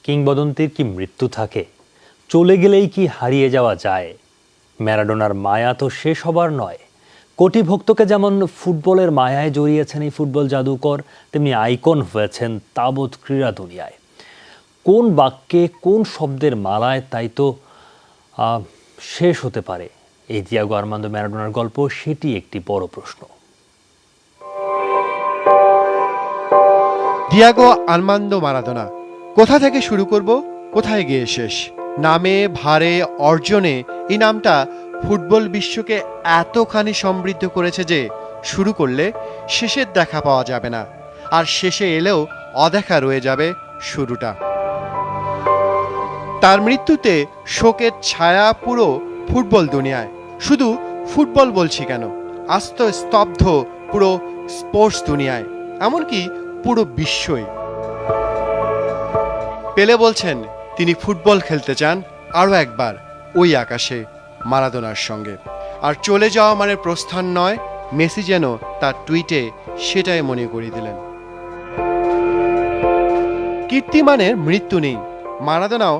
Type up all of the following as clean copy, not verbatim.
কিংবদন্তির কি মৃত্যু থাকে? চলে গেলেই কি হারিয়ে যাওয়া যায়? ম্যারাডোনার মায়া তো শেষ হবার নয়। কোটি ভক্তকে যেমন ফুটবলের মায়ায় জড়িয়েছেন এই ফুটবল জাদুকর, তেমনি আইকন হয়েছেন তাবৎ ক্রীড়া দুনিয়ায়। কোন বাক্যে, কোন শব্দের মালায় তাই তো শেষ হতে পারে এই দিয়াগো আর্মান্দো ম্যারাডোনার গল্প, সেটি একটি বড় প্রশ্ন। দিয়াগো আর্মান্দো মারাদোনা, কোথা থেকে শুরু করব, কোথায় গিয়ে শেষ? নামে, ভারে, অর্জনে এই নামটা ফুটবল বিশ্বকে এতখানি সমৃদ্ধ করেছে যে শুরু করলে শেষের দেখা পাওয়া যাবে না, আর শেষে এলেও অদেখা রয়ে যাবে শুরুটা। তার মৃত্যুতে শোকের ছায়া পুরো ফুটবল দুনিয়ায়। শুধু ফুটবল বলছি কেন, আস্ত স্তব্ধ পুরো স্পোর্টস দুনিয়ায়, এমনকি পুরো বিশ্বই। পেলে বলছেন তিনি ফুটবল খেলতে চান আরও একবার ওই আকাশে মারাদোনার সঙ্গে। আর চলে যাওয়া মানে প্রস্থান নয়, মেসি যেন তার টুইটে সেটাই মনে করিয়ে দিলেন। কীর্তিমানের মৃত্যু নেই, মারাদোনাও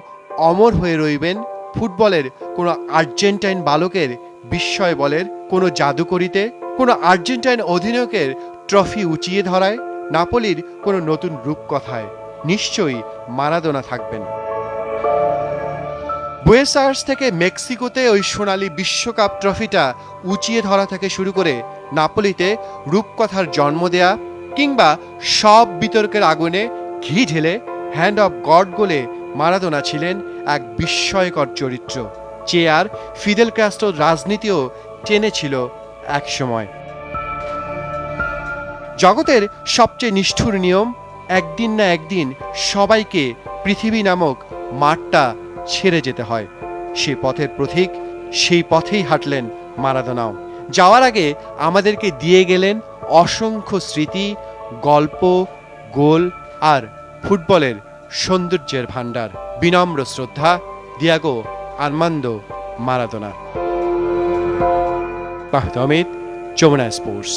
অমর হয়ে রইবেন ফুটবলের কোনো আর্জেন্টাইন বালকের বিস্ময় বলের, কোনো জাদুকরিতে, কোনো আর্জেন্টাইন অধিনায়কের ট্রফি উঁচিয়ে ধরায়, নাপোলির কোনো নতুন রূপকথায় নিশ্চয়ই মারাদোনা থাকবেন। বুয়েনোস আয়ার্স থেকে মেক্সিকোতে ওই সোনালী বিশ্বকাপ ট্রফিটা উঁচিয়ে ধরা থেকে শুরু করে নাপোলিতে রূপকথার জন্ম দেয়া, কিংবা সব বিতর্কের আগুনে ঘি ঢেলে হ্যান্ড অফ গড গোলে মারাদোনা ছিলেন এক বিস্ময়কর চরিত্র। চেয়ার ফিদেল ক্যাস্ট্রোর রাজনীতিও টেনেছিল একসময়। জগতের সবচেয়ে নিষ্ঠুর নিয়ম, একদিন না একদিন সবাইকে পৃথিবী নামক মাঠটা ছেড়ে যেতে হয়। সে পথের পথিক, সেই পথেই হাঁটলেন মারাদোনাও। যাওয়ার আগে আমাদেরকে দিয়ে গেলেন অসংখ্য স্মৃতি, গল্প, গোল আর ফুটবলের সৌন্দর্যের ভাণ্ডার। বিনম্র শ্রদ্ধা, Diego Armando Maradona. Fahad Ahmed, Jamuna sports.